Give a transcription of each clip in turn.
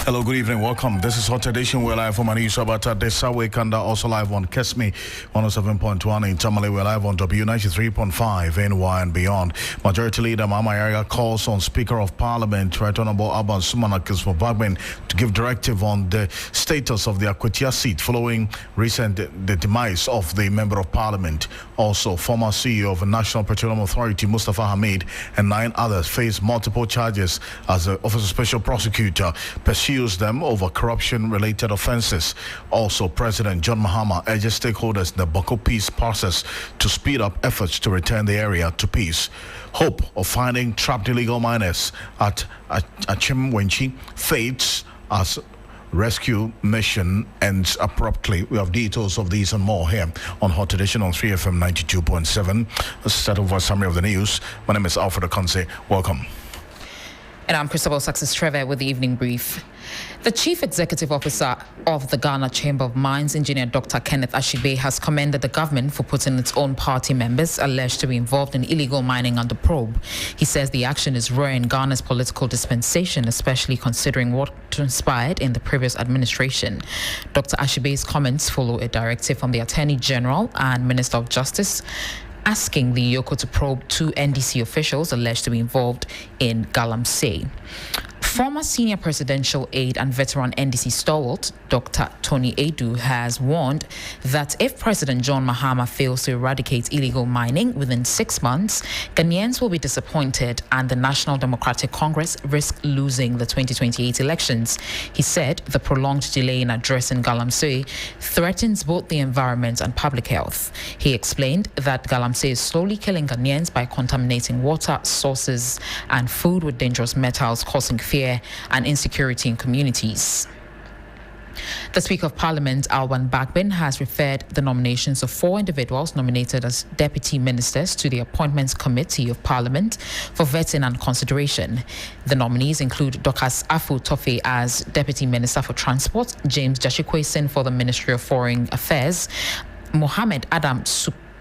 Hello, good evening, welcome. This is Hot Edition. We're live from Anisha Bata Desawe Kanda, also live on Kesmi 107.1 in Tamale. We're live on W93.5 NY and beyond. Majority Leader Mama Yaya calls on Speaker of Parliament, Right Honorable Abban Sumana Kismo to give directive on the status of the Akwetia seat following the demise of the Member of Parliament. Also, former CEO of the National Petroleum Authority, Mustafa Hamid, and 9 others face multiple charges as the Office of Special Prosecutor pursues them over corruption-related offences. Also, President John Mahama urges stakeholders in the Boko peace process to speed up efforts to return the area to peace. Hope of finding trapped illegal miners at Achimwenchi fades as rescue mission ends abruptly. We have details of these and more here on Hot Edition on 3FM 92.7. Let's start over a summary of the news. My name is Alfred Ocansey. Welcome. And I'm Christabel Success Trevor with the evening brief. The Chief Executive Officer of the Ghana Chamber of Mines, Engineer Dr. Kenneth Ashibe, has commended the government for putting its own party members alleged to be involved in illegal mining under probe. He says the action is rare in Ghana's political dispensation, especially considering what transpired in the previous administration. Dr. Ashibe's comments follow a directive from the Attorney General and Minister of Justice asking the Yoko to probe 2 NDC officials alleged to be involved in Galamsey. Former senior presidential aide and veteran NDC stalwart, Dr. Tony Edu, has warned that if President John Mahama fails to eradicate illegal mining within 6 months, Ghanaians will be disappointed and the National Democratic Congress risk losing the 2028 elections. He said the prolonged delay in addressing Galamsey threatens both the environment and public health. He explained that Galamsey is slowly killing Ghanaians by contaminating water sources and food with dangerous metals, causing fear and insecurity in communities. The Speaker of Parliament, Alban Bagbin, has referred the nominations of 4 individuals nominated as deputy ministers to the Appointments Committee of Parliament for vetting and consideration. The nominees include Dokas Afu Tofe as Deputy Minister for Transport, James Jashikwesin for the Ministry of Foreign Affairs, Mohammed Adam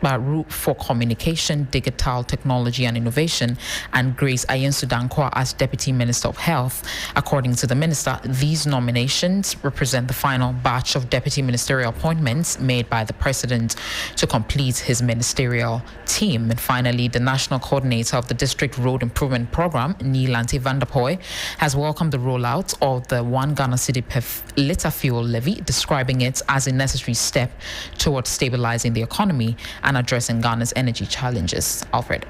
Baru for Communication, Digital Technology and Innovation, and Grace Ayensu Dankwa as Deputy Minister of Health. According to the minister, these nominations represent the final batch of deputy ministerial appointments made by the President to complete his ministerial team. And finally, the National Coordinator of the District Road Improvement Program, Neelanti Vanderpoy, has welcomed the rollout of the 1 Ghana cedi per litre fuel levy, describing it as a necessary step towards stabilizing the economy and addressing Ghana's energy challenges. Alfred.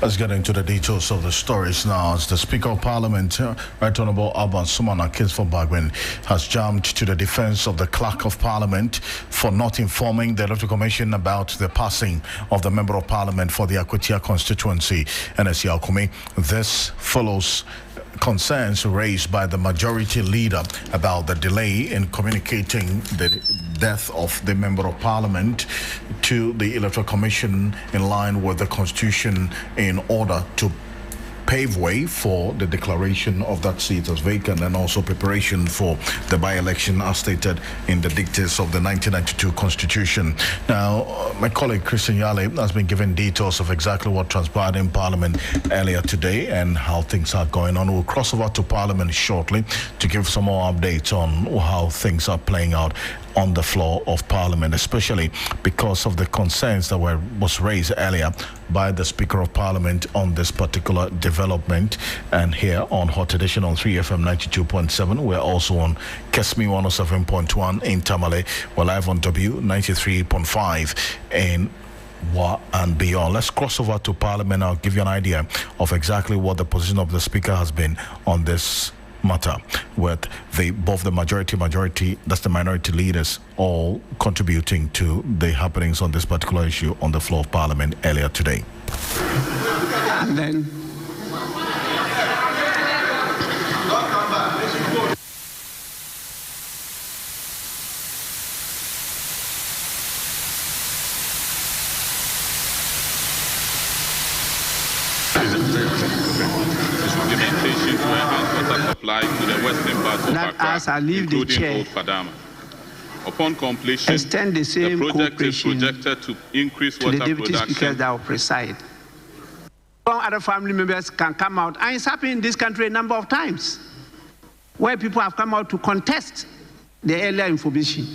Let's get into the details of the stories now. As the Speaker of Parliament, Right Honorable Abban Sumana Kismo has jumped to the defense of the Clerk of Parliament for not informing the Electoral Commission about the passing of the Member of Parliament for the Akwetia constituency, NSC Alkumi. This follows concerns raised by the Majority Leader about the delay in communicating the death of the Member of Parliament to the Electoral Commission in line with the Constitution in order to pave way for the declaration of that seat as vacant and also preparation for the by-election as stated in the dictates of the 1992 Constitution. Now, my colleague Christian Yale has been given details of exactly what transpired in Parliament earlier today and how things are going on. We'll cross over to Parliament shortly to give some more updates on how things are playing out on the floor of Parliament, especially because of the concerns that was raised earlier by the Speaker of Parliament on this particular development. And here on Hot Edition on 3FM 92.7, we're also on Kesmi 107.1 in Tamale. We're live on W93.5 in and beyond. Let's cross over to Parliament. I'll give you an idea of exactly what the position of the Speaker has been on this matter, with both the majority, that's the minority leaders, all contributing to the happenings on this particular issue on the floor of Parliament earlier today. And then supply to the western part of that Accra, as I leave the chair, upon completion, extend the same the project is cooperation projected to increase to water the deputy production. speakers that will preside. Other family members can come out, and it's happened in this country a number of times. where people have come out to contest the earlier information.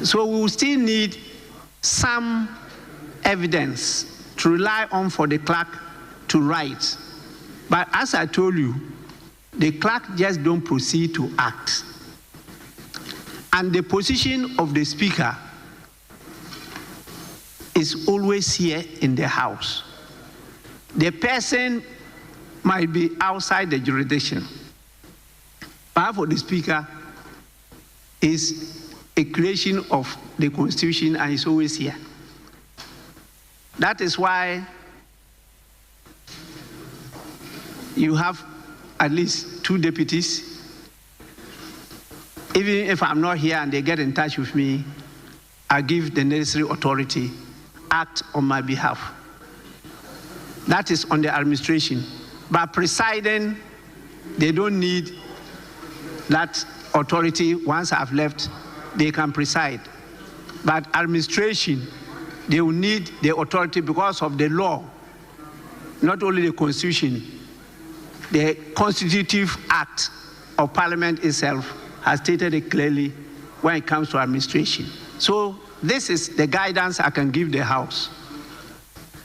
So we will still need some evidence to rely on for the clerk to write. But as I told you, the clerk just don't proceed to act. And the position of the speaker is always here in the House. The person might be outside the jurisdiction, but for the speaker is a creation of the Constitution and is always here. That is why you have at least 2 deputies. Even if I'm not here and they get in touch with me, I give the necessary authority, act on my behalf. That is on the administration. But presiding, they don't need that authority. Once I've left, they can preside. But administration, they will need the authority because of the law, not only the Constitution. The Constitutive Act of Parliament itself has stated it clearly when it comes to administration. So this is the guidance I can give the House.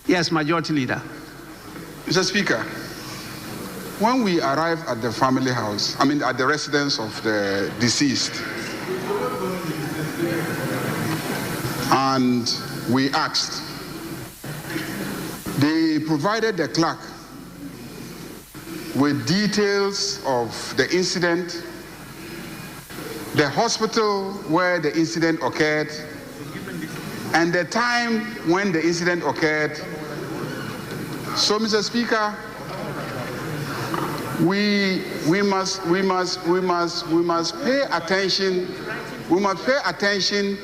Yes, Majority Leader. Mr. Speaker, when we arrived at the family house, at the residence of the deceased, and we asked, they provided the clerk with details of the incident, the hospital where the incident occurred, and the time when the incident occurred. So, Mr. Speaker, we must pay attention. We must pay attention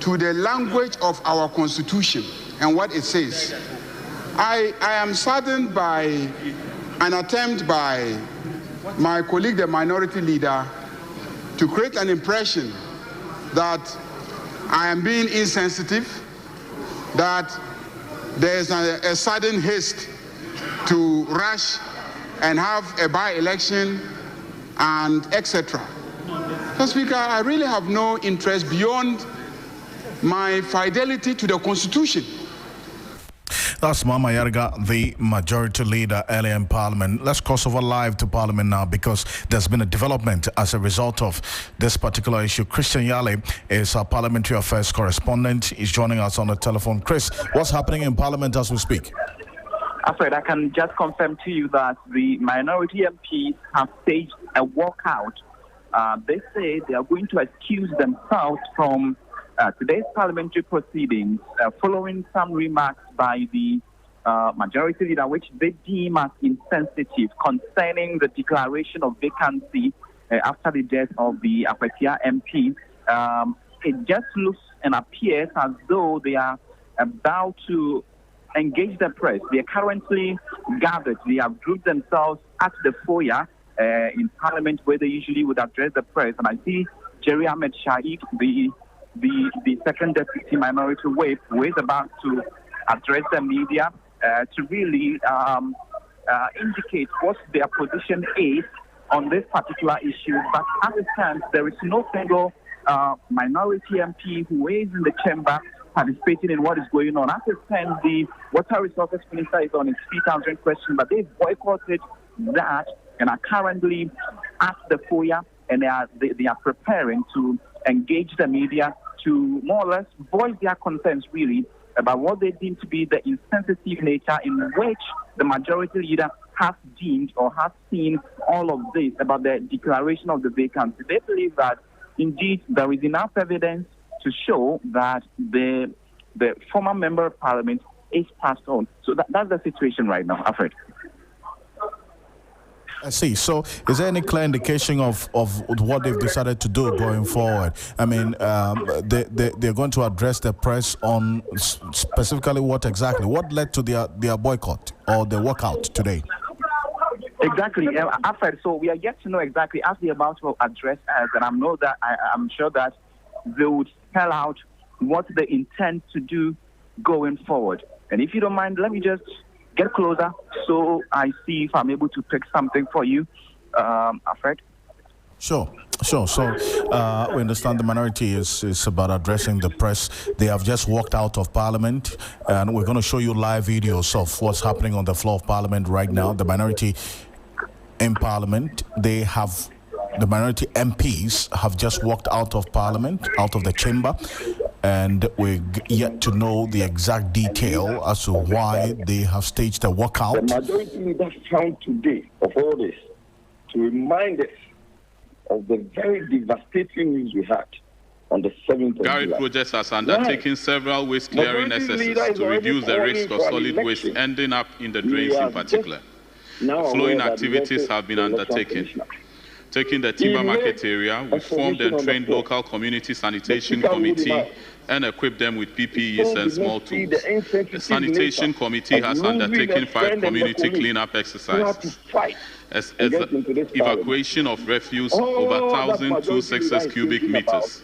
to the language of our Constitution and what it says. I am saddened by an attempt by my colleague, the Minority Leader, to create an impression that I am being insensitive, that there is a sudden haste to rush and have a by-election and etc. Mr. Speaker, I really have no interest beyond my fidelity to the Constitution. That's Mama Yarga, the Majority Leader earlier in Parliament. Let's cross over live to Parliament now because there's been a development as a result of this particular issue. Christian Yale is our Parliamentary Affairs correspondent. He's joining us on the telephone. Chris, what's happening in Parliament as we speak? Alfred, I can just confirm to you that the minority MPs have staged a walkout. They say they are going to excuse themselves from today's parliamentary proceedings following some remarks by the Majority Leader, which they deem as insensitive concerning the declaration of vacancy after the death of the Apatia MP. It just looks and appears as though they are about to engage the press. They are currently gathered. They have grouped themselves at the foyer in Parliament where they usually would address the press. And I see Jerry Ahmed Shaikh, the second deputy minority whip, who is about to address the media to really indicate what their position is on this particular issue. But as it stands, there is no single minority MP who is in the chamber participating in what is going on. As it stands, the Water Resources Minister is on his feet answering questions, but they've boycotted that and are currently at the foyer, and they are preparing to engage the media to more or less voice their concerns really about what they deem to be the insensitive nature in which the Majority Leader has deemed or has seen all of this about the declaration of the vacancy. They believe that indeed there is enough evidence to show that the former member of Parliament is passed on. So that's the situation right now, Alfred. I see. So is there any clear indication of what they've decided to do going forward? I mean, they're going to address the press on specifically what exactly? What led to their boycott or the walkout today? Exactly, Alfred. So we are yet to know exactly as they're about to address us, and I'm sure that they would spell out what they intend to do going forward. And if you don't mind, let me just get closer so I see if I'm able to pick something for you, Alfred. Sure. So we understand the minority is about addressing the press. They have just walked out of Parliament, and we're going to show you live videos of what's happening on the floor of Parliament right now. The minority in Parliament, the minority MPs have just walked out of Parliament, out of the chamber, and we're yet to know the exact detail as to why they have staged a walkout. The majority leader found today of all this to remind us of the very devastating news we had on the 7th of Gary July. Projects has undertaken several waste clearing exercises to reduce the risk of solid waste ending up in the drains in particular. Flowing activities have been undertaken. Taking the timber market area, we formed and trained local community sanitation committee and equipped them with PPEs and small tools. The sanitation committee has undertaken 5 community cleanup exercises. As evacuation of refuse over 1,266 cubic meters.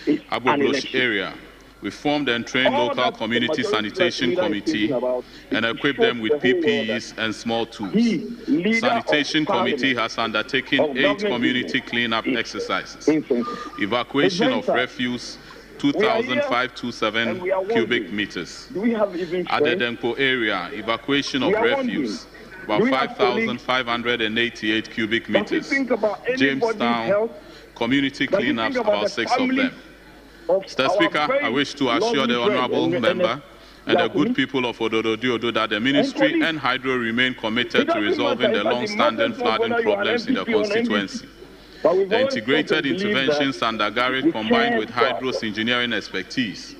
Aboblosh area, we formed and trained local community sanitation committee and equipped them with PPEs and small tools. Sanitation committee has undertaken 8 community cleanup exercises. Evacuation of refuse 2,527 cubic meters. Adedenko area, evacuation of refuse about 5,588 cubic meters. Jamestown, community cleanups, about 6 of them. Mr. Speaker, I wish to assure the honourable member and the good people of Ododo that the ministry and Hydro remain committed to resolving the long-standing flooding problems in the constituency. The integrated interventions under Garrett, combined with Hydro's engineering expertise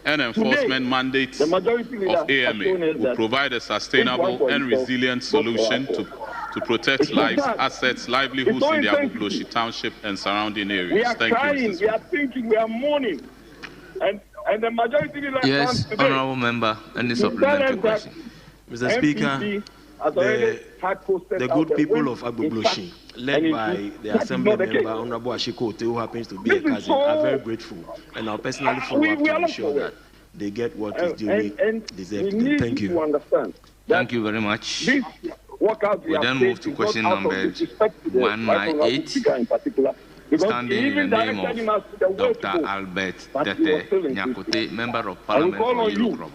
and enforcement mandates of AMA, will provide a sustainable and resilient solution to protect lives, assets, livelihoods in the Abobloshi Township and surrounding areas. Thank you, Mr. Speaker. We are thinking, we are mourning, and the majority leader. Yes, honourable member, and the supplementary question. Mr. Speaker, the good people of Abobloshi, led by the Assembly member, Honourable Ashikote, who happens to be a cousin, are very grateful, and I'll personally follow up to ensure that they get what is duly deserved to them. Thank you. Thank you very much. We then move to question number 198, standing in the name of Dr. Albert Tete Nyakote, Member of Parliament for Yulukrobo.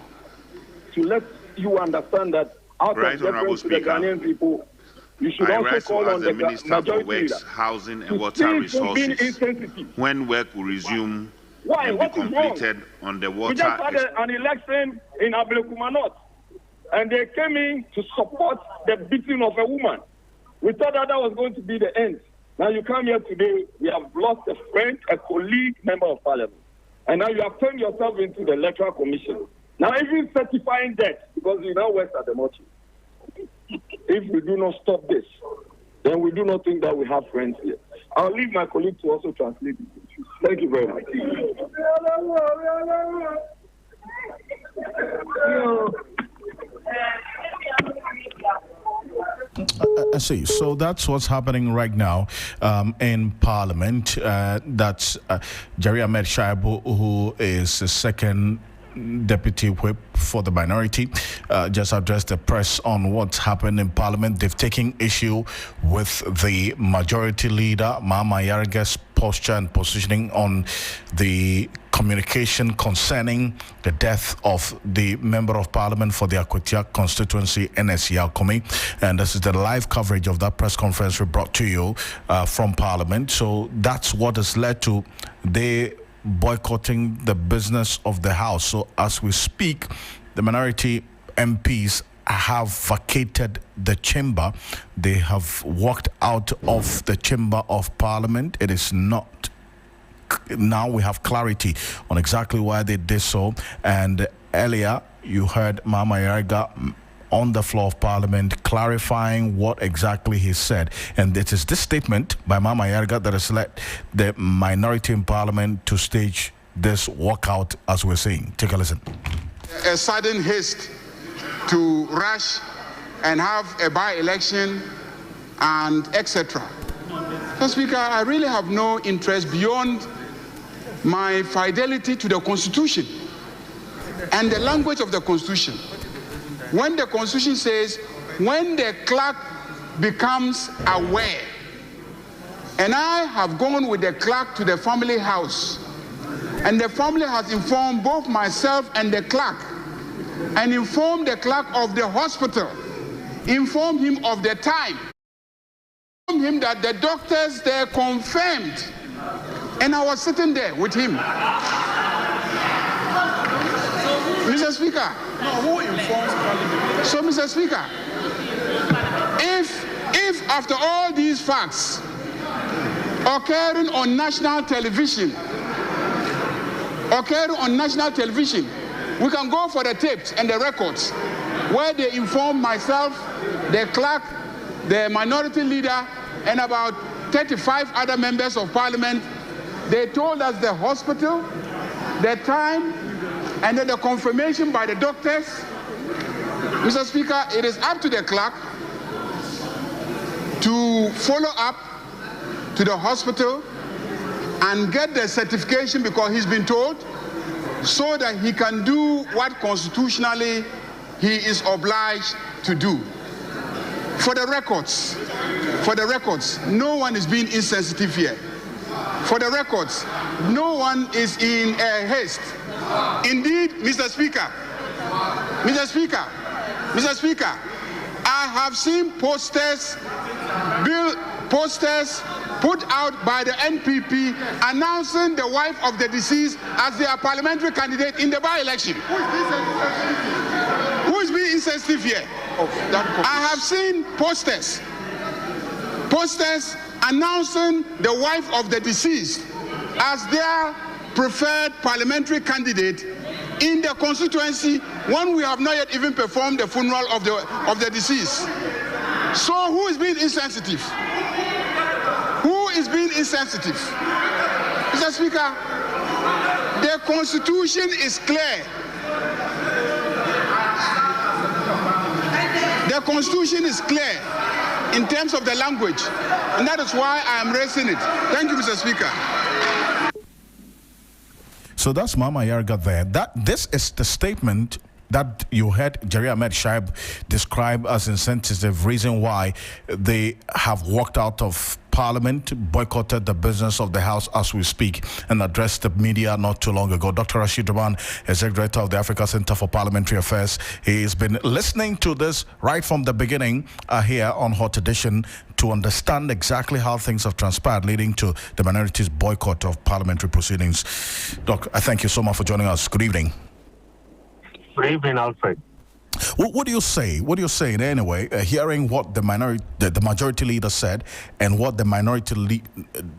To let you understand that out of deference to the Ghanaian people, you should also call on the Minister for Works, Housing and Water Resources when work will resume and be completed on the water. We just had an election in Ablekuma North, and they came in to support the beating of a woman. We thought that was going to be the end. Now you come here today, we have lost a friend, a colleague, member of Parliament. And now you have turned yourself into the Electoral Commission. Now even certifying debt, because you now work at the mortuary. If we do not stop this, then we do not think that we have friends here. I'll leave my colleague to also translate it. Thank you very much. I see. So that's what's happening right now in Parliament. That's Jerry Ahmed Shaibu, who is the second Deputy Whip for the minority, just addressed the press on what's happened in Parliament. They've taken issue with the majority leader, Mama Yaraga's posture and positioning on the communication concerning the death of the Member of Parliament for the Akwatia constituency, NSE Alkomi. And this is the live coverage of that press conference we brought to you from Parliament. So that's what has led to the boycotting the business of the House. So as we speak, the minority MPs have vacated the chamber. They have walked out of the chamber of Parliament. It is not. Now we have clarity on exactly why they did so. And earlier you heard Mama Yaraga on the floor of Parliament clarifying what exactly he said. And it is this statement by Mama Yaraga that has led the minority in Parliament to stage this walkout, as we're saying. Take a listen. A sudden haste to rush and have a by-election and etc. Mr. Speaker, I really have no interest beyond my fidelity to the Constitution and the language of the Constitution. When the Constitution says, when the clerk becomes aware And I have gone with the clerk to the family house. And the family has informed both myself and the clerk, and informed the clerk of the hospital, informed him of the time, informed him that the doctors there confirmed. And I was sitting there with him. Mr. Speaker. No, who informs Parliament? So, Mr. Speaker, if after all these facts occurring on national television, we can go for the tapes and the records where they inform myself, the clerk, the minority leader, and about 35 other members of Parliament. They told us the hospital, the time, and then the confirmation by the doctors. Mr. Speaker, it is up to the clerk to follow up to the hospital and get the certification, because he's been told, so that he can do what constitutionally he is obliged to do. For the records, no one is being insensitive here. For the records, no one is in a haste. Indeed, Mr. Speaker, I have seen posters put out by the NPP announcing the wife of the deceased as their parliamentary candidate in the by-election. Who is being insensitive here? I have seen posters announcing the wife of the deceased as their preferred parliamentary candidate in the constituency when we have not yet even performed the funeral of the deceased. So who is being insensitive? Who is being insensitive? Mr. Speaker, the Constitution is clear. The Constitution is clear in terms of the language, and that is why I am raising it. Thank you, Mr. Speaker. So that's Mama Yarga there. This is the statement that you heard Jerry Ahmed Shaib describe as insensitive, reason why they have walked out of Parliament, boycotted the business of the House as we speak, and addressed the media not too long ago. Dr. Rashid Rahman, Executive Director of the Africa Center for Parliamentary Affairs, he's been listening to this right from the beginning here on Hot Edition to understand exactly how things have transpired, leading to the minority's boycott of parliamentary proceedings. Doc, I thank you so much for joining us. Good evening. Good evening, Alfred. What do you say? What do you say anyway? Hearing what the majority leader said and what the minority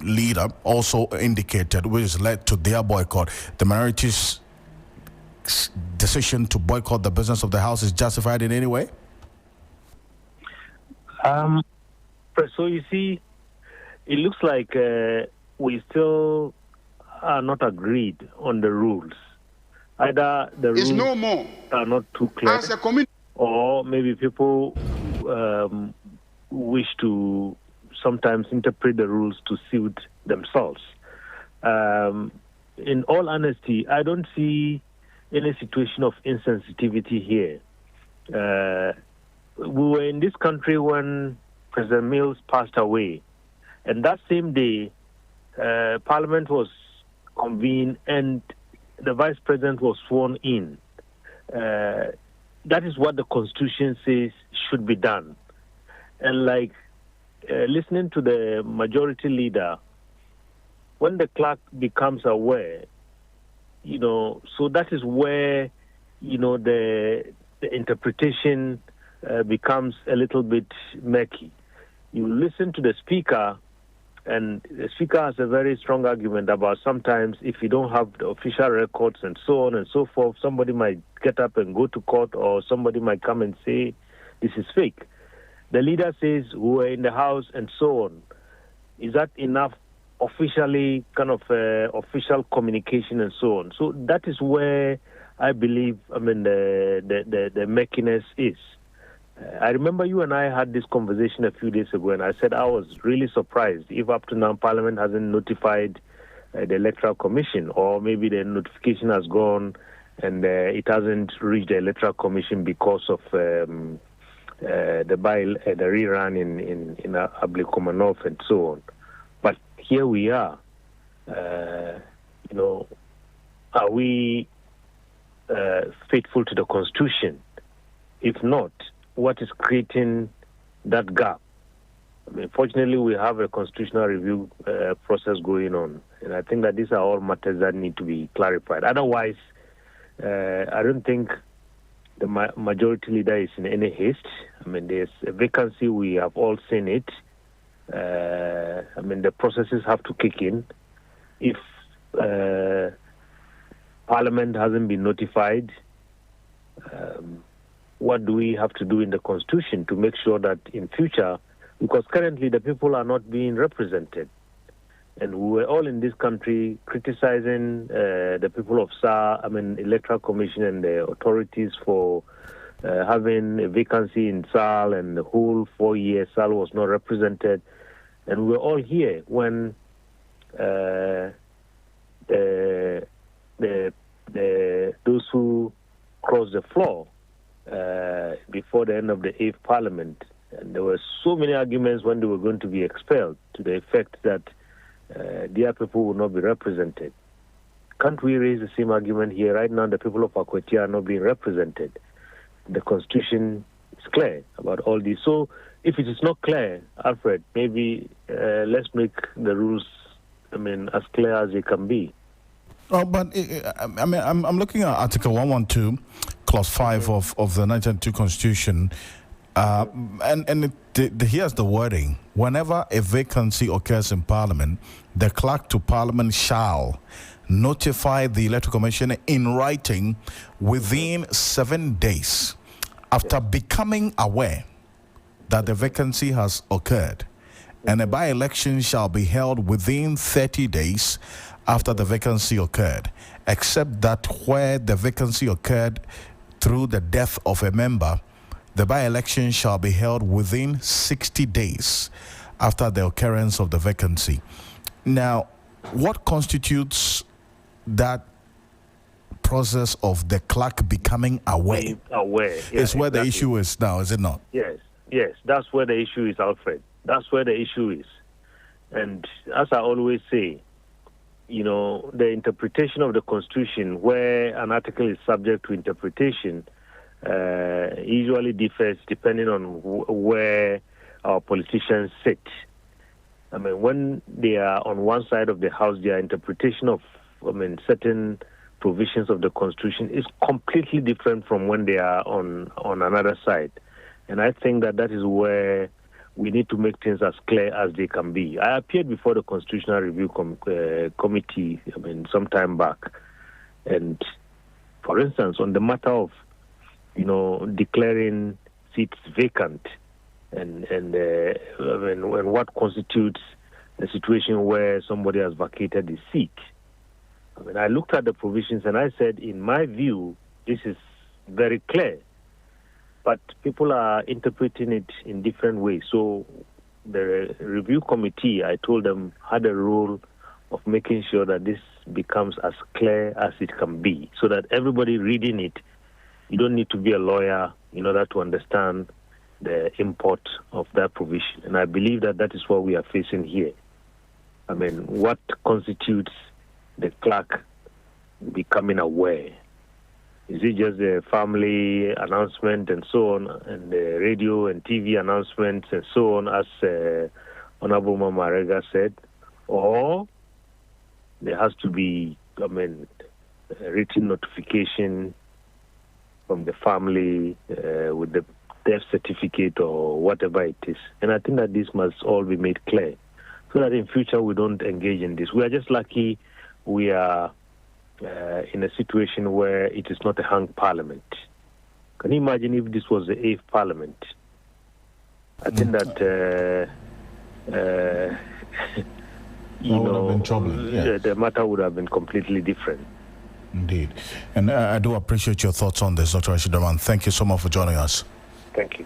leader also indicated, which led to their boycott, the minority's decision to boycott the business of the House is justified in any way? So you see, it looks like we still are not agreed on the rules. Either the rules are not too clear, or maybe people wish to sometimes interpret the rules to suit themselves. In all honesty, I don't see any situation of insensitivity here. We were in this country when President Mills passed away, and that same day, Parliament was convened and the Vice President was sworn in. That is what the Constitution says should be done. And listening to the majority leader, when the clerk becomes aware, so that is where, the interpretation becomes a little bit murky. You listen to the Speaker, and the Speaker has a very strong argument about sometimes if you don't have the official records and so on and so forth, somebody might get up and go to court, or somebody might come and say this is fake. The leader says we were in the House and so on. Is that enough officially, official communication and so on? So that is where I believe, the murkiness is. I remember you and I had this conversation a few days ago, and I said I was really surprised if up to now Parliament hasn't notified the Electoral Commission, or maybe the notification has gone and it hasn't reached the Electoral Commission because of the rerun in Ablekuma North and so on. But here we are. Are we faithful to the Constitution? If not, what is creating that gap? I mean, fortunately, we have a constitutional review process going on, and I think that these are all matters that need to be clarified. Otherwise, I don't think the majority leader is in any haste. I mean, there's a vacancy. We have all seen it. I mean, the processes have to kick in. If Parliament hasn't been notified, what do we have to do in the Constitution to make sure that in future, because currently the people are not being represented, and we were all in this country criticizing the people of Electoral Commission and the authorities for having a vacancy in SAL, and the whole 4 years SAL was not represented. And we were all here when those who crossed the floor before the end of the 8th Parliament, and there were so many arguments when they were going to be expelled, to the effect that their people will not be represented. Can't we raise the same argument here? Right now, the people of Akweti are not being represented. The Constitution is clear about all this. So if it is not clear, Alfred, maybe let's make the rules, as clear as they can be. Oh, but I'm looking at Article 112, Clause 5 of the 1992 Constitution, here's the wording: whenever a vacancy occurs in Parliament, the clerk to Parliament shall notify the Electoral Commission in writing within 7 days after becoming aware that the vacancy has occurred, and a by-election shall be held within 30 days after the vacancy occurred, except that where the vacancy occurred through the death of a member, the by-election shall be held within 60 days after the occurrence of the vacancy. Now, what constitutes that process of the clerk becoming aware? Is where the issue is now, is it not? Yes, that's where the issue is, Alfred. That's where the issue is. And as I always say, the interpretation of the Constitution, where an article is subject to interpretation, usually differs depending on where our politicians sit. I mean, when they are on one side of the house, their interpretation of, certain provisions of the Constitution is completely different from when they are on another side. And I think that is where we need to make things as clear as they can be. I appeared before the Constitutional Review Committee, some time back. And, for instance, on the matter of, declaring seats vacant and what constitutes a situation where somebody has vacated the seat. I looked at the provisions and I said, in my view, this is very clear. But people are interpreting it in different ways. So the review committee, I told them, had a role of making sure that this becomes as clear as it can be, so that everybody reading it, you don't need to be a lawyer in order to understand the import of that provision. And I believe that is what we are facing here. What constitutes the clerk becoming aware? Is it just a family announcement and so on, and the radio and TV announcements and so on, as Honorable Mama Rega said? Or there has to be, a written notification from the family with the death certificate or whatever it is? And I think that this must all be made clear, so that in future we don't engage in this. We are just lucky we are in a situation where it is not a hung parliament. Can you imagine if this was the 8th Parliament? I think that the matter would have been completely different. Indeed. And I do appreciate your thoughts on this, Dr. Ashidaman. Thank you so much for joining us. Thank you.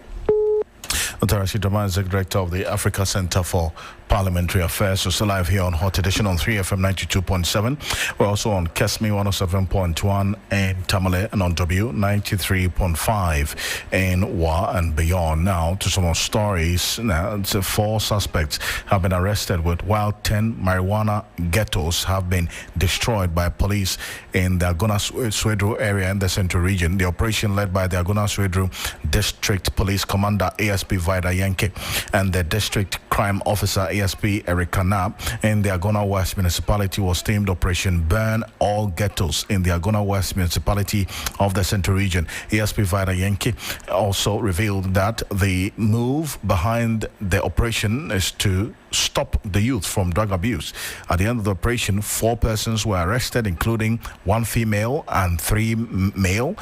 Dr. Rashid Rahman is the director of the Africa Center for Parliamentary Affairs. So still live here on Hot Edition on 3FM 92.7. We're also on Kesmi 107.1 in Tamale and on W 93.5 in Wa and beyond. Now to some more stories. Now, 4 suspects have been arrested while 10 marijuana ghettos have been destroyed by police in the Agona-Swedru area in the Central Region. The operation led by the Agona-Swedru District Police Commander ASP Vida Yankee and the District Crime Officer ASP Erica Knapp in the Agona West Municipality was named Operation Burn All Ghettos in the Agona West Municipality of the Central Region. ASP Vida Yankee also revealed that the move behind the operation is to stop the youth from drug abuse. At the end of the operation, 4 persons were arrested, including 1 female and 3 male,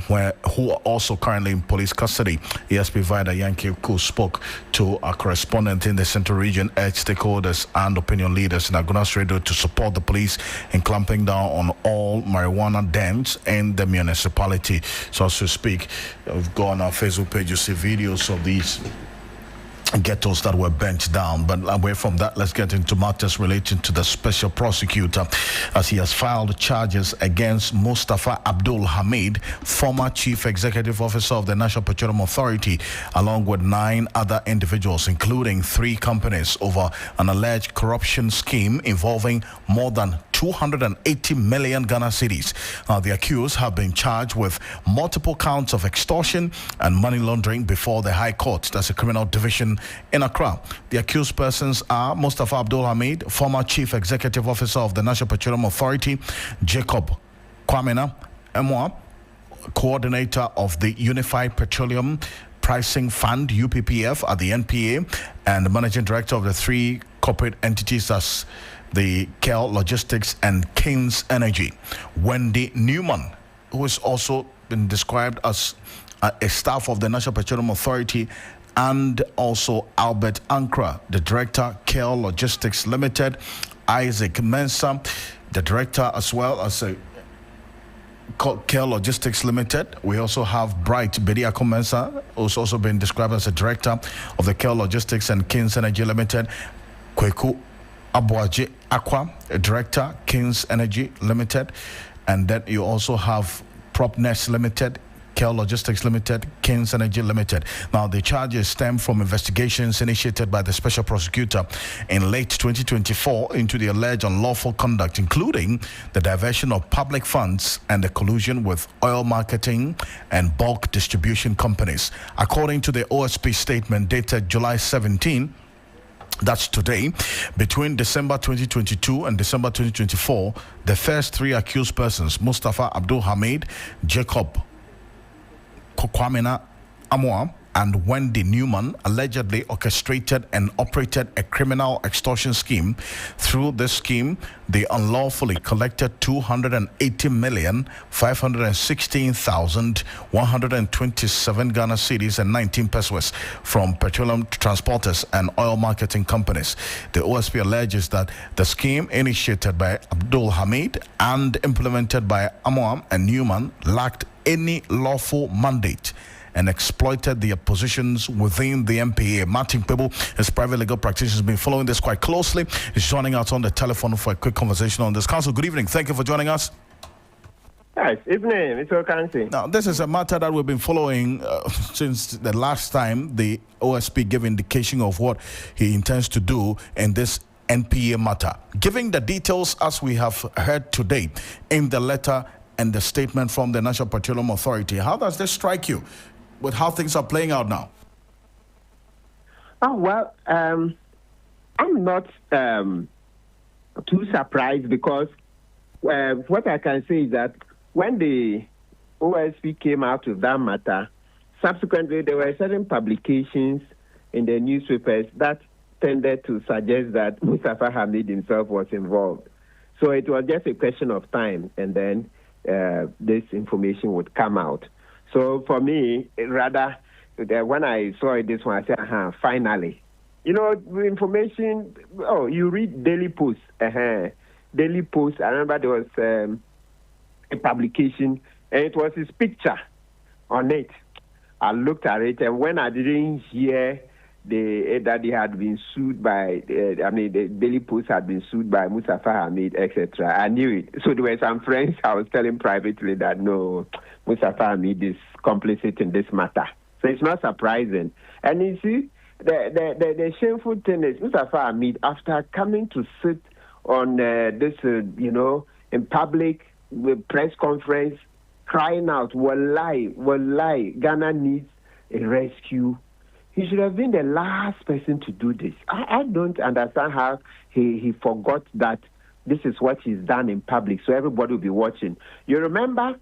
who are also currently in police custody. ASP Vida Yankee, who spoke to a correspondent in the Central Region, urged stakeholders and opinion leaders in Agona-Swedru to support the police in clamping down on all marijuana dens in the municipality. So as we speak, we've got on our Facebook page, you see videos of these ghettos that were burnt down. But away from that, let's get into matters relating to the special prosecutor, as he has filed charges against Mustafa Abdul Hamid, former chief executive officer of the National Petroleum Authority, along with 9 other individuals, including 3 companies, over an alleged corruption scheme involving more than 280 million Ghana cedis. The accused have been charged with multiple counts of extortion and money laundering before the High Court. That's a criminal division in Accra. The accused persons are Mustafa Abdul Hamid, former chief executive officer of the National Petroleum Authority; Jacob Kwamena Emwa, coordinator of the Unified Petroleum Pricing Fund UPPF at the NPA, and the managing director of the 3 corporate entities as the KL Logistics and Kings Energy; Wendy Newman, who has also been described as a staff of the National Petroleum Authority; and also Albert Ankra, the director, KL Logistics Limited; Isaac Mensah, the director as well as a KL Logistics Limited. We also have Bright Bediako Mensah, who's also been described as a director of the KL Logistics and Kings Energy Limited; Kweku Abuaje Aqua, a director, Kings Energy Limited; and then you also have Propnest Limited, KL Logistics Limited, Kings Energy Limited. Now, the charges stem from investigations initiated by the special prosecutor in late 2024 into the alleged unlawful conduct, including the diversion of public funds and the collusion with oil marketing and bulk distribution companies. According to the OSP statement dated July 17, that's today, between December 2022 and December 2024, the first 3 accused persons, Mustafa Abdul Hamid, Jacob Kwamena Amwa, and Wendy Newman, allegedly orchestrated and operated a criminal extortion scheme. Through this scheme, they unlawfully collected 280,516,127 Ghana cedis and 19 pesos from petroleum transporters and oil marketing companies. The OSP alleges that the scheme, initiated by Abdul Hamid and implemented by Amwa and Newman, lacked any lawful mandate and exploited their positions within the MPA. Martin Pebu, his private legal practitioner, has been following this quite closely. He's joining us on the telephone for a quick conversation on this. Counsel, good evening. Thank you for joining us. Yes, evening, Mr. Ocansey. Now, this is a matter that we've been following since the last time the OSP gave indication of what he intends to do in this NPA matter. Giving the details as we have heard today in the letter and the statement from the National Petroleum Authority, how does this strike you with how things are playing out now? Oh, well, I'm not too surprised, because what I can say is that when the OSP came out with that matter, subsequently there were certain publications in the newspapers that tended to suggest that Mustafa Hamid himself was involved. So it was just a question of time, and then this information would come out. So for me, rather, when I saw this one, I said, finally. You know, information, you read Daily Post. Daily Post, I remember there was a publication, and it was his picture on it. I looked at it, and when I didn't hear that he had been sued by, the Daily Post had been sued by Mustafa Hamid, etc. I knew it. So there were some friends I was telling privately that no, Mustafa Hamid is complicit in this matter. So it's not surprising. And you see, the shameful thing is Mustafa Hamid, after coming to sit on this, in public with press conference, crying out, wallahi, Ghana needs a rescue. He should have been the last person to do this. I don't understand how he forgot that this is what he's done in public, so everybody will be watching. You remember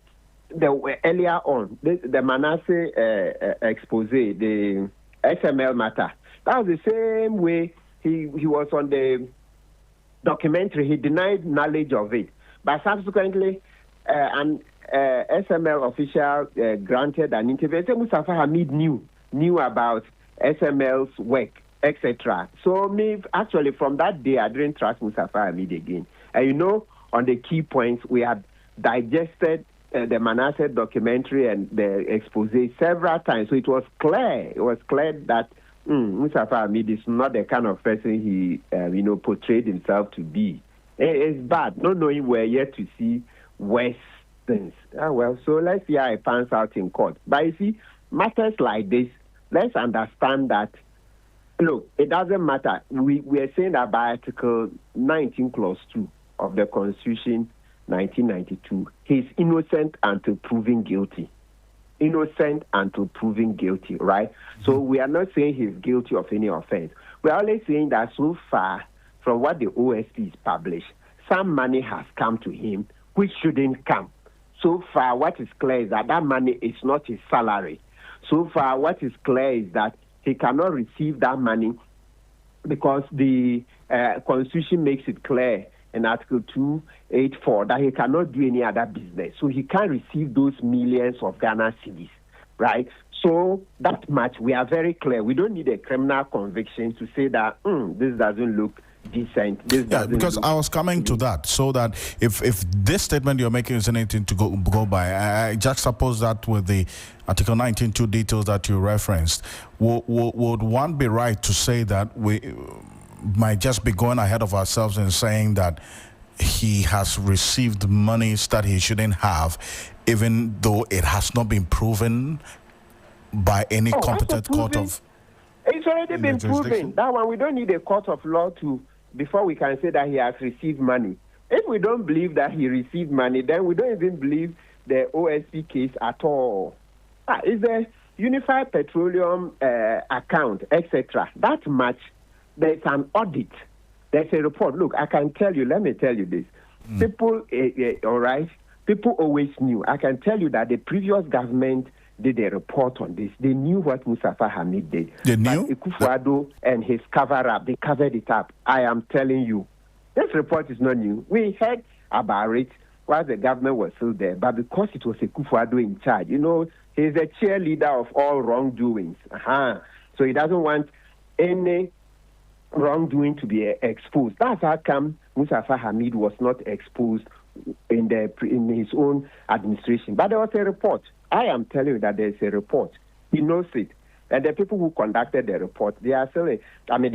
earlier on, the Manasseh expose, the SML matter. That was the same way he was on the documentary. He denied knowledge of it. But subsequently, an SML official granted an interview. Mustafa Hamid knew about SML's work, etc. So actually from that day, I didn't trust Mustafa Hamid again. And on the key points, we had digested the Manasseh documentary and the expose several times. So it was clear. It was clear that Mustafa Hamid is not the kind of person he, portrayed himself to be. It's bad. Not knowing we're yet to see worse things. So let's see how it pans out in court. But you see, matters like this, let's understand that, look, it doesn't matter. We are saying that by Article 19, Clause 2 of the Constitution, 1992, he's innocent until proven guilty. Innocent until proven guilty, right? So we are not saying he's guilty of any offense. We are only saying that so far, from what the OSP has published, some money has come to him which shouldn't come. So far, what is clear is that money is not his salary. So far, what is clear is that he cannot receive that money because the Constitution makes it clear in Article 284 that he cannot do any other business. So he can't receive those millions of Ghana cedis, right? So that much, we are very clear. We don't need a criminal conviction to say that this doesn't look decent. Because I was coming to that, so that if this statement you're making is anything to go by, I juxtapose that with the Article 19.2 details that you referenced. Would one be right to say that we might just be going ahead of ourselves and saying that he has received monies that he shouldn't have, even though it has not been proven by any competent court of... It's already been proven. That one, we don't need a court of law before we can say that he has received money. If we don't believe that he received money, then we don't even believe the OSP case at all. It's a Unified Petroleum account, etc. That much, there's an audit. There's a report. Look, I can tell you, let me tell you this. People, all right, people always knew. I can tell you that the previous government did a report on this. They knew what Mustafa Hamid did. They knew? But Akufo-Addo and his cover-up, they covered it up. I am telling you. This report is not new. We heard about it while the government was still there. But because it was Akufo-Addo in charge, he's a cheerleader of all wrongdoings. So he doesn't want any wrongdoing to be exposed. That's how come Mustafa Hamid was not exposed in his own administration. But there was a report. I am telling you that there's a report. He knows it. And the people who conducted the report, they are still, they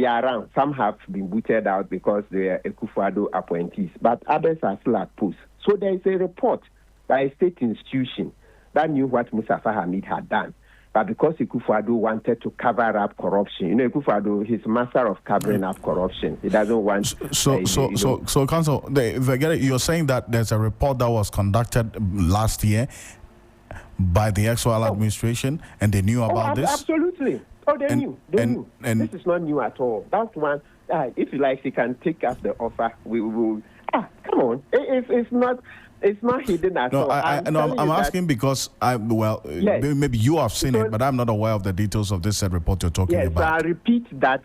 are around. Some have been booted out because they are Akufo-Addo appointees, but others are still at post. So there is a report by a state institution that knew what Mustafa Hamid had done. But because Akufo-Addo wanted to cover up corruption, Akufo-Addo, he's master of covering up corruption. He doesn't want... So, Counsel, you're saying that there's a report that was conducted last year by the actual administration, and they knew about this? Absolutely. They knew. They knew. This is not new at all. That's one. If you like, he can take us the offer. We will... come on. It's not hidden at all. I'm asking because maybe you have seen it, but I'm not aware of the details of this report you're talking about. Yes, I repeat that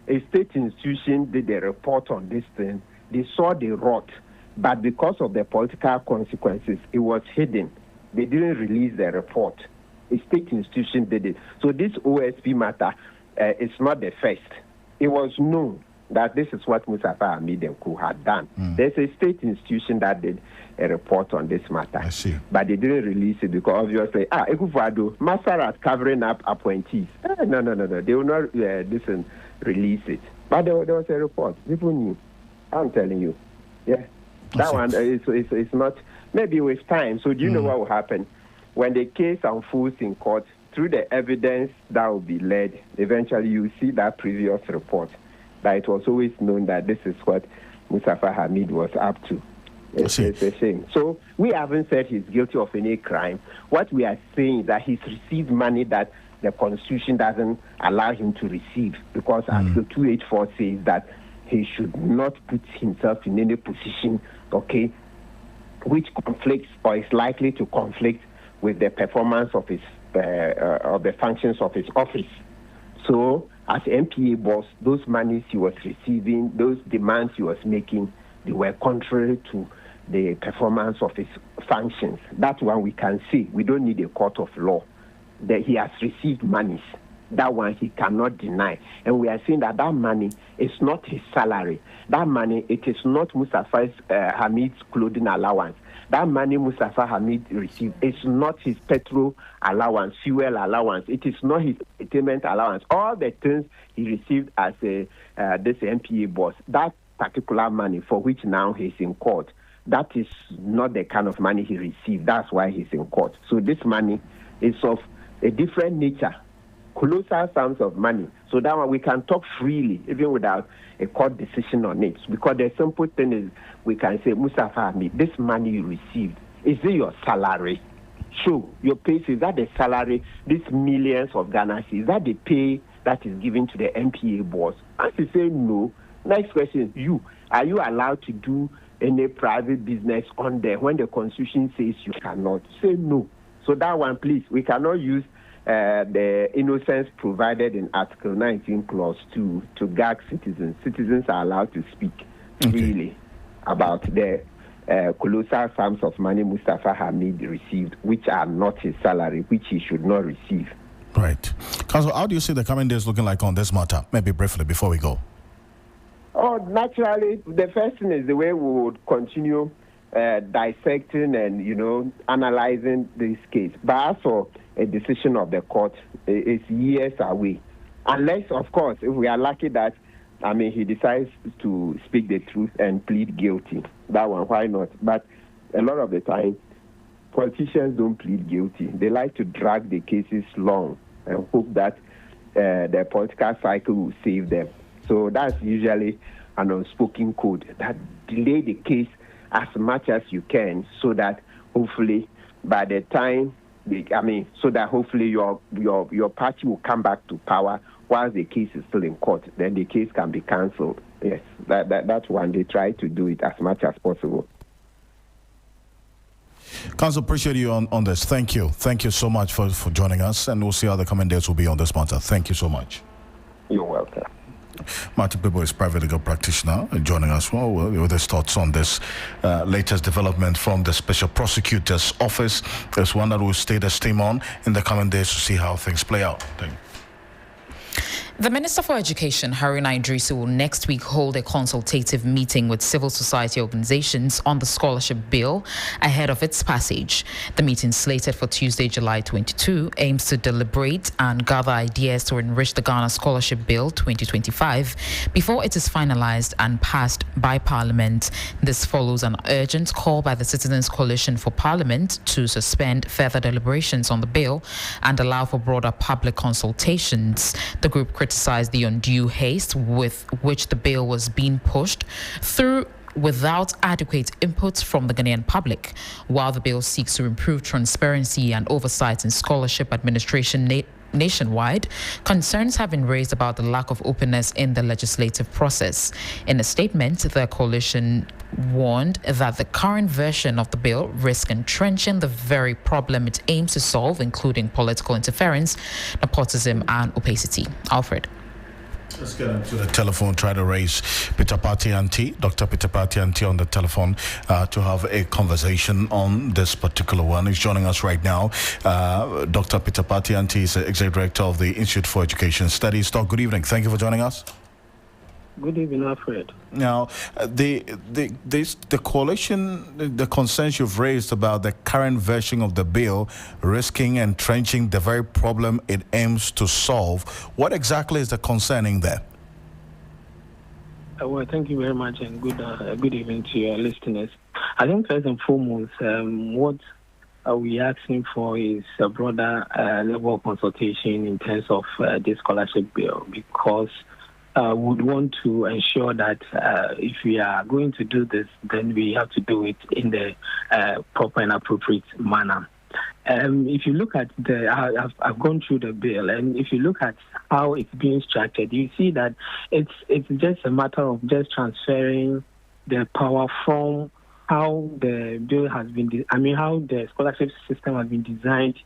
a state institution did a report on this thing. They saw the rot, but because of the political consequences, it was hidden. They didn't release the report. A state institution did it. So this OSP matter is not the first. It was known that this is what Mustafa Hamid and Co had done. There's a state institution that did a report on this matter. I see. But they didn't release it because obviously, Akufo-Addo, master at covering up appointees. No. They will not release it. But there was a report. People knew. I'm telling you. Yeah. That one is not. Maybe with time. So do you know what will happen? When the case unfolds in court, through the evidence that will be led, eventually you see that previous report. That it was always known that this is what Mustafa Hamid was up to. It's a shame. So we haven't said he's guilty of any crime. What we are saying is that he's received money that the Constitution doesn't allow him to receive, because Article 284 says that he should not put himself in any position, which conflicts or is likely to conflict with the performance of his of the functions of his office. So, as MPA boss, those monies he was receiving, those demands he was making, they were contrary to the performance of his functions. That one we can see. We don't need a court of law. That he has received monies. That one he cannot deny. And we are saying that money is not his salary. That money, it is not Mustafa Hamid's clothing allowance. That money Mustafa Hamid received is not his petrol allowance, fuel allowance. It is not his entertainment allowance. All the things he received as this MPA boss, that particular money for which now he's in court, that is not the kind of money he received. That's why he's in court. So this money is of a different nature, colossal sums of money. So that one we can talk freely, even without a court decision on it. Because the simple thing is, we can say, Mustafa Hamid, this money you received, is it your salary? So your pay, is that the salary? These millions of Ghana, is that the pay that is given to the MPA boss? As you say no. Next question is, are you allowed to do any private business on there when the Constitution says you cannot? Say no. So that one, please, we cannot use the innocence provided in Article 19, Clause 2 to gag citizens. Citizens are allowed to speak freely about the colossal sums of money Mustafa Hamid received, which are not his salary, which he should not receive. Right. Council, how do you see the coming days looking like on this matter? Maybe briefly before we go. Oh, naturally, the first thing is the way we would continue dissecting and, analyzing this case. But as for a decision of the court, it's years away. Unless, of course, if we are lucky that, he decides to speak the truth and plead guilty. That one, why not? But a lot of the time, politicians don't plead guilty. They like to drag the cases long and hope that the political cycle will save them. So that's usually an unspoken code, that delay the case as much as you can, so that hopefully by the time, so that hopefully your party will come back to power while the case is still in court. Then the case can be cancelled. Yes, that's one. They try to do it as much as possible. Council, appreciate you on this. Thank you. Thank you so much for joining us, and we'll see how the coming days will be on this matter. Thank you so much. You're welcome. Martin Bibo is private legal practitioner joining us with his thoughts on this latest development from the Special Prosecutor's Office. There's one that will stay the steam on in the coming days to see how things play out. Thank you. The Minister for Education, Haruna Idrisu, will next week hold a consultative meeting with civil society organizations on the scholarship bill ahead of its passage. The meeting, slated for Tuesday, July 22, aims to deliberate and gather ideas to enrich the Ghana Scholarship Bill 2025 before it is finalized and passed by Parliament. This follows an urgent call by the Citizens Coalition for Parliament to suspend further deliberations on the bill and allow for broader public consultations. The group criticized the undue haste with which the bill was being pushed through without adequate inputs from the Ghanaian public. While the bill seeks to improve transparency and oversight in scholarship administration nationwide, concerns have been raised about the lack of openness in the legislative process. In a statement, the coalition warned that the current version of the bill risks entrenching the very problem it aims to solve, including political interference, nepotism, and opacity. Alfred. Let's get into the telephone, try to raise Peter Partianti, Dr. Peter Partianti on the telephone to have a conversation on this particular one. He's joining us right now. Dr. Peter Partianti is the Executive Director of the Institute for Education Studies. Doc, good evening. Thank you for joining us. Good evening, Alfred. Now, the coalition, the concerns you've raised about the current version of the bill risking entrenching the very problem it aims to solve, what exactly is the concerning there? Well, thank you very much, and good evening to your listeners. I think first and foremost, what we are asking for is a broader level of consultation in terms of this scholarship bill, because we would want to ensure that if we are going to do this, then we have to do it in the proper and appropriate manner. If you look at I've gone through the bill, and if you look at how it's being structured, you see that it's just a matter of just transferring the power from how the bill has been, how the scholarship system has been designed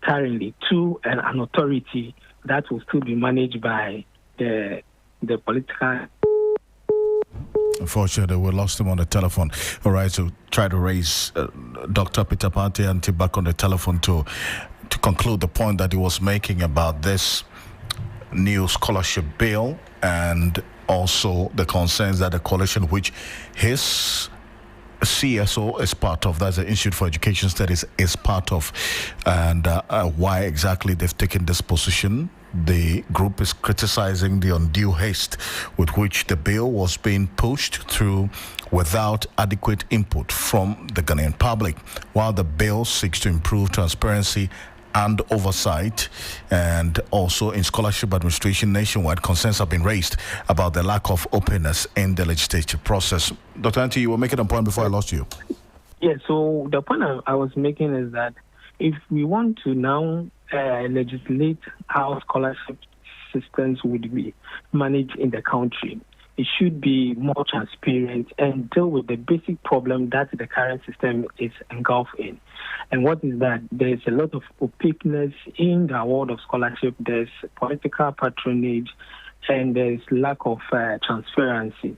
currently to an authority that will still be managed by the political. Unfortunately, we lost him on the telephone. All right, so try to raise Dr. Peter Party back on the telephone to conclude the point that he was making about this new scholarship bill, and also the concerns that the coalition, which his CSO is part of, that's the Institute for Education Studies, is part of, and why exactly they've taken this position. The group is criticizing the undue haste with which the bill was being pushed through without adequate input from the Ghanaian public, while the bill seeks to improve transparency and oversight. And also in scholarship administration nationwide, concerns have been raised about the lack of openness in the legislative process. Dr. Anti, you were making a point before I lost you. Yeah, so the point I was making is that if we want to now legislate how scholarship systems would be managed in the country, it should be more transparent and deal with the basic problem that the current system is engulfed in. And what is that? There's a lot of opaqueness in the award of scholarship. There's political patronage, and there's lack of transparency.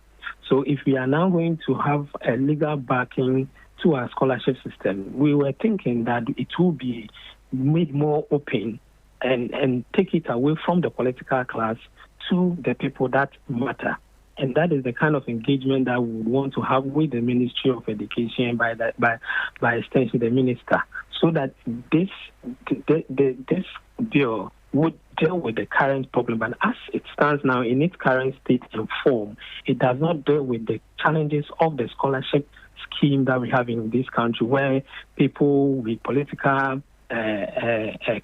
So if we are now going to have a legal backing to our scholarship system, we were thinking that it will be made more open and take it away from the political class to the people that matter. And that is the kind of engagement that we would want to have with the Ministry of Education, by extension the minister, so that this bill would deal with the current problem. And as it stands now in its current state and form, it does not deal with the challenges of the scholarship scheme that we have in this country, where people with political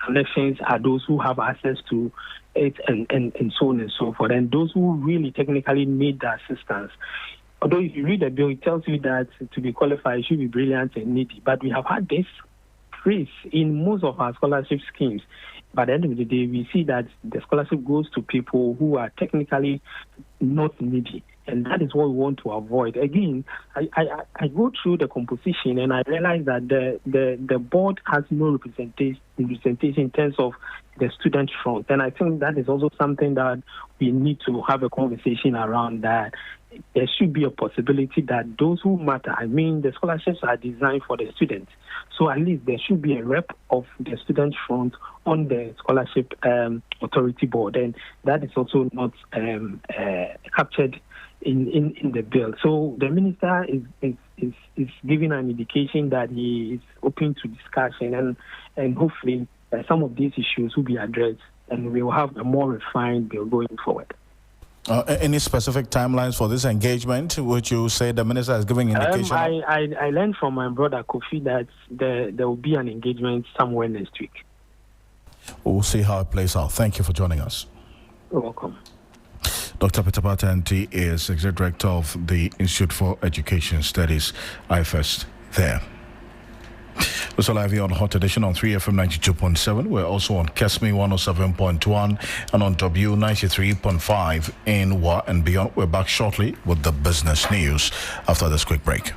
connections are those who have access to it, and so on and so forth, and those who really technically need the assistance. Although if you read the bill, it tells you that to be qualified, you should be brilliant and needy. But we have had this increase in most of our scholarship schemes. By the end of the day, we see that the scholarship goes to people who are technically not needy. And that is what we want to avoid. Again, I go through the composition and I realize that the board has no representation in terms of the student front. And I think that is also something that we need to have a conversation around, that there should be a possibility that those who matter, the scholarships are designed for the students. So at least there should be a rep of the student front on the scholarship authority board. And that is also not captured in the bill. So the minister is giving an indication that he is open to discussion, and hopefully some of these issues will be addressed, and we will have a more refined bill going forward. Any specific timelines for this engagement, which you say the minister is giving indication? I learned from my brother Kofi that there will be an engagement somewhere next week. We'll see how it plays out. Thank you for joining us. You're welcome. Dr. Peter Party is Executive Director of the Institute for Education Studies, IFEST there. We're still live here on Hot Edition on 3FM 92.7. We're also on Kesme 107.1 and on W93.5 in Wa and beyond. We're back shortly with the business news after this quick break.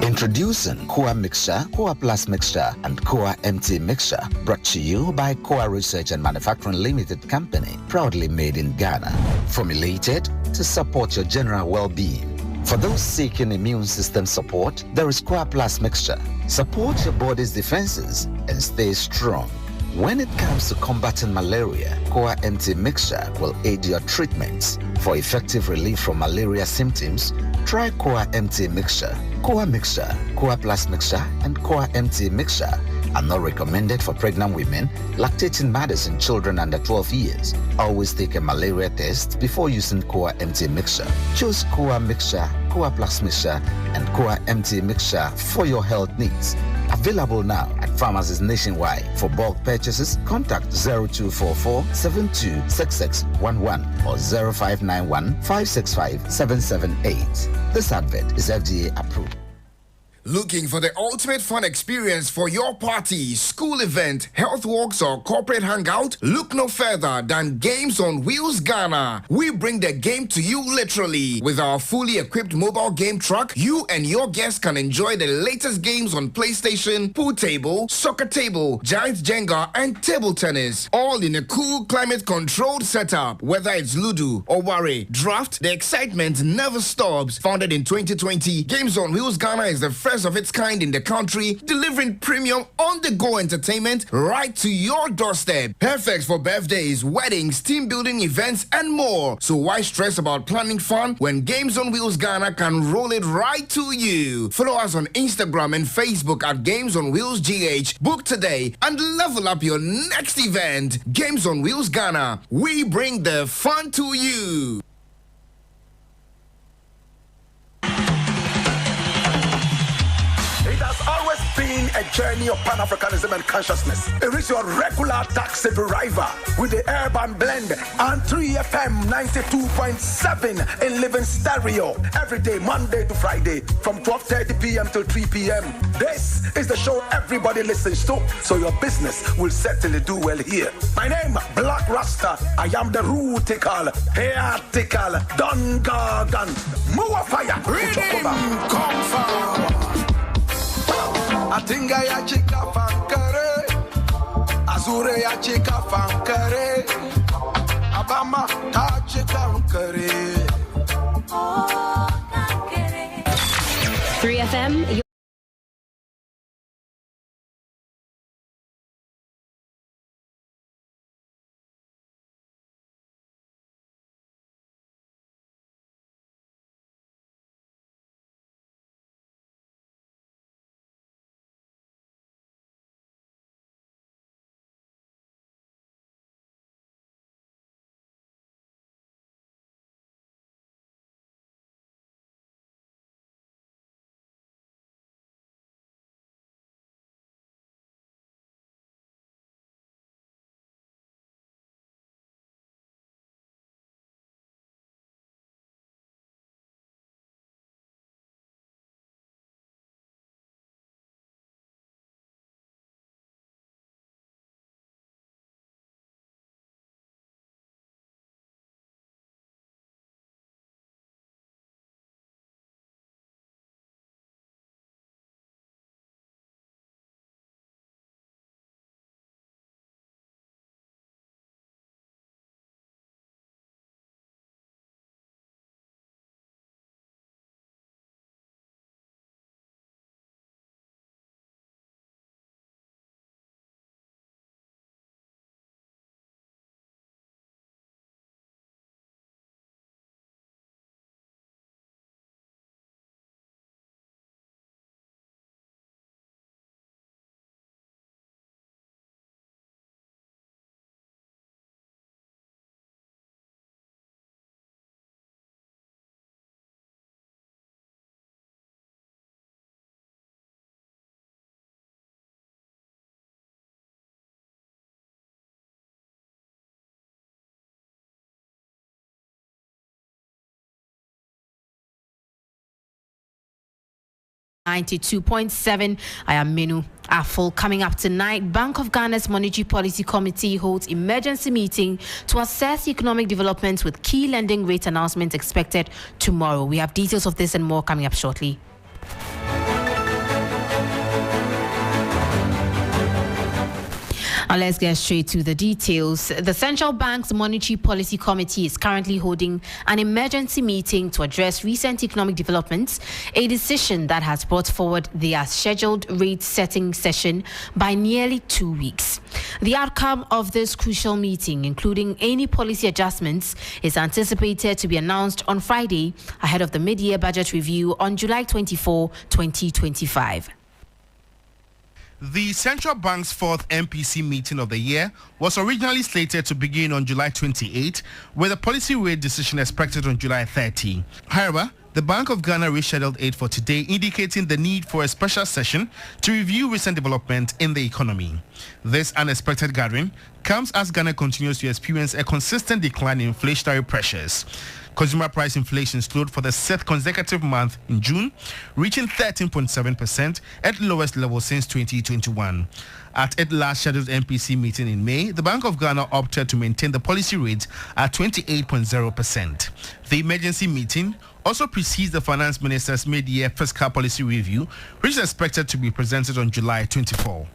Introducing Coa Mixture, Coa Plus Mixture, and Coa MT Mixture, brought to you by Coa Research and Manufacturing Limited Company, proudly made in Ghana. Formulated to support your general well-being. For those seeking immune system support, there is Coa Plus Mixture. Support your body's defenses and stay strong. When it comes to combating malaria, Coa MT mixture will aid your treatments. For effective relief from malaria symptoms, try Coa MT mixture. Coa mixture, Coa plus mixture, and Coa MT mixture are not recommended for pregnant women, lactating mothers, and children under 12 years. Always take a malaria test before using Coa MT mixture. Choose Coa mixture, Coa plus mixture, and Coa MT mixture for your health needs. Available now at pharmacies nationwide. For bulk purchases, contact 0244 726611 or 0591 565 778. This advert is FDA approved. Looking for the ultimate fun experience for your party, school event, health walks, or corporate hangout? Look no further than Games on Wheels Ghana. We bring the game to you literally. With our fully equipped mobile game truck, you and your guests can enjoy the latest games on PlayStation, pool table, soccer table, giant Jenga, and table tennis. All in a cool climate-controlled setup. Whether it's Ludo or Ware, Draft, the excitement never stops. Founded in 2020, Games on Wheels Ghana is the first of its kind in the country, delivering premium on-the-go entertainment right to your doorstep. Perfect for birthdays, weddings, team building events, and more. So why stress about planning fun when Games on Wheels Ghana can roll it right to you? Follow us on Instagram and Facebook at Games on Wheels GH. Book today and level up your next event. Games on Wheels Ghana. We bring the fun to you. Been a journey of Pan-Africanism and consciousness. It is your regular taxi driver with the urban blend and 3FM 92.7 in living stereo every day, Monday to Friday from 12:30 p.m. till 3 p.m. This is the show everybody listens to, so your business will certainly do well here. My name, Black Rasta. I am the rootical, hairtical, Don Gargan, Mua Fire, Atinga ya chika fankare, Azure ya chika fankare, Abama ta chika fankare. 3FM. .7. I am Minu Afol. Coming up tonight, Bank of Ghana's Monetary Policy Committee holds emergency meeting to assess economic developments with key lending rate announcements expected tomorrow. We have details of this and more coming up shortly. Now let's get straight to the details. The Central Bank's Monetary Policy Committee is currently holding an emergency meeting to address recent economic developments, a decision that has brought forward their scheduled rate-setting session by nearly 2 weeks. The outcome of this crucial meeting, including any policy adjustments, is anticipated to be announced on Friday ahead of the mid-year budget review on July 24, 2025. The Central Bank's fourth MPC meeting of the year was originally slated to begin on July 28, with a policy rate decision expected on July 30. However, the Bank of Ghana rescheduled it for today, indicating the need for a special session to review recent development in the economy. This unexpected gathering comes as Ghana continues to experience a consistent decline in inflationary pressures. Consumer price inflation slowed for the 6th consecutive month in June, reaching 13.7% at lowest level since 2021. At its last scheduled MPC meeting in May, the Bank of Ghana opted to maintain the policy rate at 28.0%. The emergency meeting also precedes the Finance Minister's mid-year fiscal policy review, which is expected to be presented on July 24.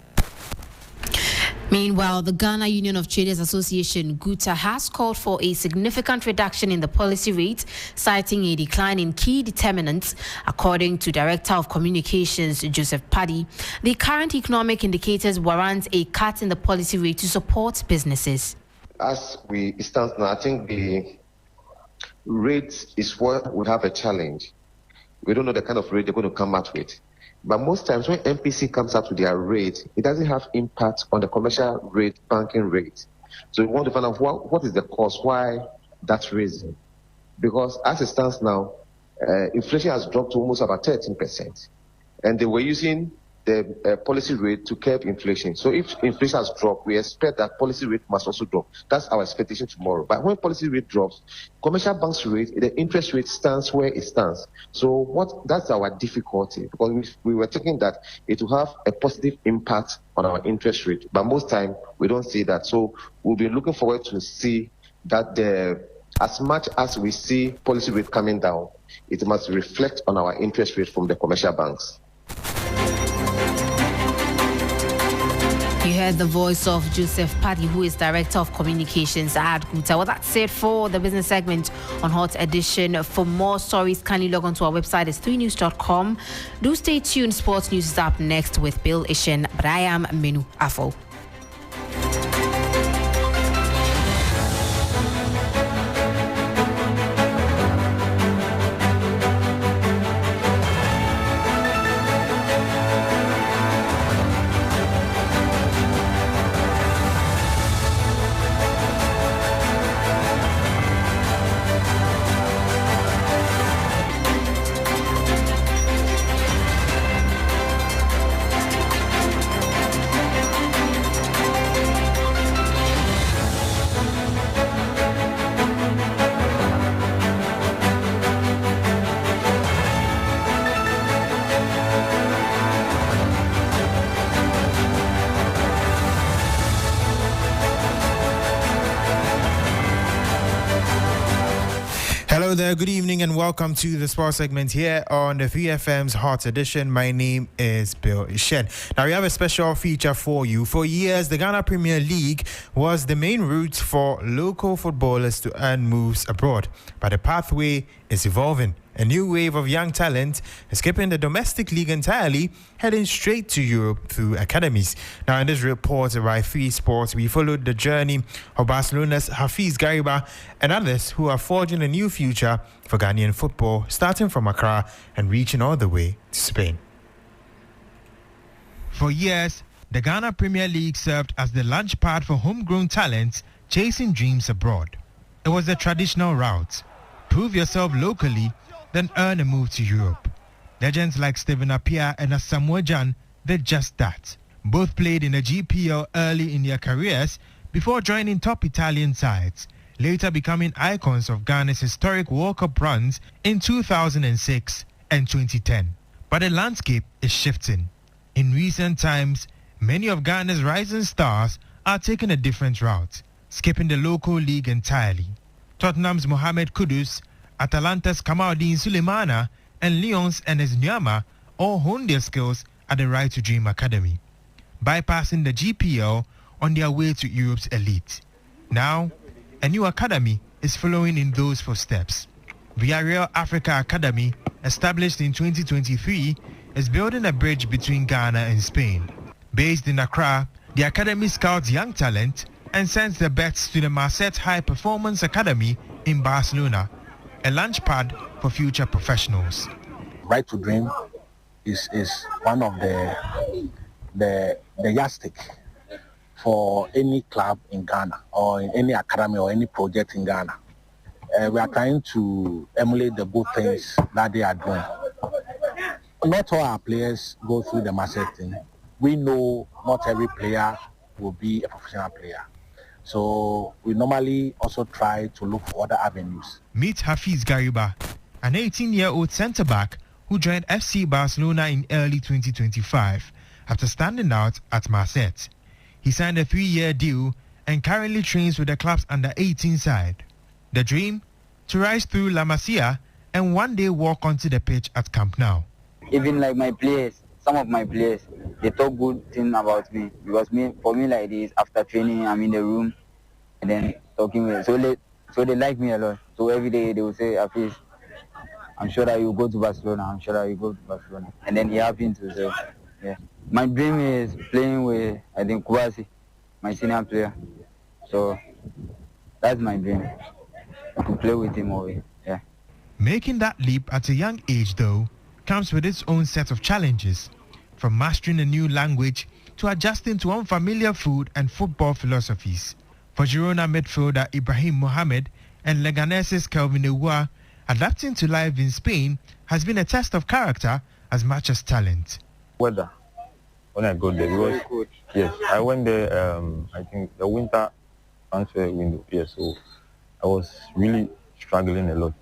Meanwhile, the Ghana Union of Traders Association, GUTA, has called for a significant reduction in the policy rate, citing a decline in key determinants. According to Director of Communications, Joseph Paddy, the current economic indicators warrant a cut in the policy rate to support businesses. As we stand now, I think the rate is what we have a challenge. We don't know the kind of rate they're going to come out with. But most times when MPC comes up with their rate, it doesn't have impact on the commercial rate, banking rate. So we want to find out what is the cause, why that's raising. Because as it stands now, inflation has dropped to almost about 13%. And they were using the policy rate to curb inflation. So if inflation has dropped, we expect that policy rate must also drop. That's our expectation tomorrow. But when policy rate drops, commercial banks rate, the interest rate stands where it stands. So that's our difficulty, because we were thinking that it will have a positive impact on our interest rate. But most time we don't see that. So we'll be looking forward to see that as much as we see policy rate coming down, it must reflect on our interest rate from the commercial banks. You heard the voice of Joseph Paddy, who is Director of Communications at GUTA. Well, that's it for the business segment on Hot Edition. For more stories, kindly log on to our website, it's 3news.com. Do stay tuned. Sports News is up next with Bill Ishen, but I am Menu Afo. Hello there, good evening and welcome to the sports segment here on the 3FM's Hot Edition. My name is Bill Ishen. Now we have a special feature for you. For years, the Ghana Premier League was the main route for local footballers to earn moves abroad, but the pathway is evolving. A new wave of young talent is skipping the domestic league entirely, heading straight to Europe through academies. Now, in this report by 3 Sports, we followed the journey of Barcelona's Hafiz Gariba and others who are forging a new future for Ghanaian football, starting from Accra and reaching all the way to Spain. For years, the Ghana Premier League served as the launchpad for homegrown talents chasing dreams abroad. It was the traditional route. Prove yourself locally, then earn a move to Europe. Legends like Steven Appiah and Asamoah Gyan did just that. Both played in the GPL early in their careers before joining top Italian sides, later becoming icons of Ghana's historic World Cup runs in 2006 and 2010. But the landscape is shifting. In recent times, many of Ghana's rising stars are taking a different route, skipping the local league entirely. Tottenham's Mohamed Kudus, Atalanta's Kamaldeen Sulemana, and Lyon's Enes Nyama all honed their skills at the Right to Dream Academy. Bypassing the GPL, on their way to Europe's elite. Now, a new academy is following in those footsteps. Villarreal Africa Academy, established in 2023, is building a bridge between Ghana and Spain. Based in Accra, the academy scouts young talent and sends the bets to the Marseille High Performance Academy in Barcelona, a launchpad for future professionals. Right to Dream is one of the yardstick for any club in Ghana or in any academy or any project in Ghana. We are trying to emulate the good things that they are doing. Not all our players go through the Marseille thing. We know not every player will be a professional player. So we normally also try to look for other avenues. Meet Hafiz Gariba, an 18-year-old centre-back who joined FC Barcelona in early 2025 after standing out at Marseille. He signed a 3-year deal and currently trains with the club's under-18 side. The dream? To rise through La Masia and one day walk onto the pitch at Camp Nou. Even like my players, some of my players, they talk good things about me because for me like this, after training, I'm in the room and then talking with so they like me a lot. So every day they will say, Hafiz, I'm sure that you go to Barcelona. I'm sure that you go to Barcelona. And then it happened to say, yeah. My dream is playing with, I think, Kubasi, my senior player. So that's my dream, to play with him always. Yeah. Making that leap at a young age, though, comes with its own set of challenges, from mastering a new language to adjusting to unfamiliar food and football philosophies. For Girona midfielder Ibrahim Mohamed and Leganese's Kelvin Ewa, adapting to life in Spain has been a test of character as much as talent. Weather, when I got there, because yes, I went there, I think the winter transfer window, yes, so I was really struggling a lot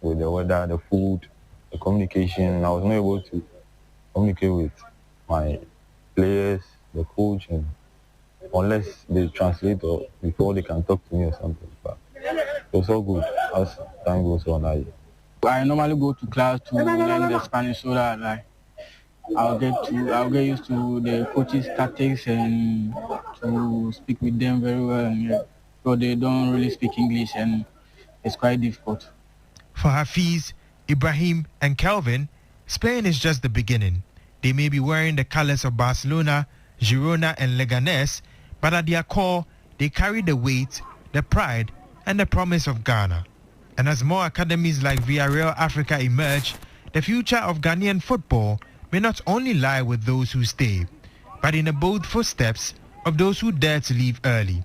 with the weather, the food, the communication. I was not able to communicate with my players, the coach, and unless they translate or before they can talk to me or something. But it was all good as time goes on. I normally go to class to learn the Spanish so that like, I'll get used to the coaches' tactics and to speak with them very well. And, but they don't really speak English and it's quite difficult. For Hafiz, Ibrahim and Kelvin, Spain is just the beginning. They may be wearing the colors of Barcelona, Girona and Leganés, but at their core, they carry the weight, the pride and the promise of Ghana. And as more academies like Villarreal Africa emerge, the future of Ghanaian football may not only lie with those who stay, but in the bold footsteps of those who dare to leave early.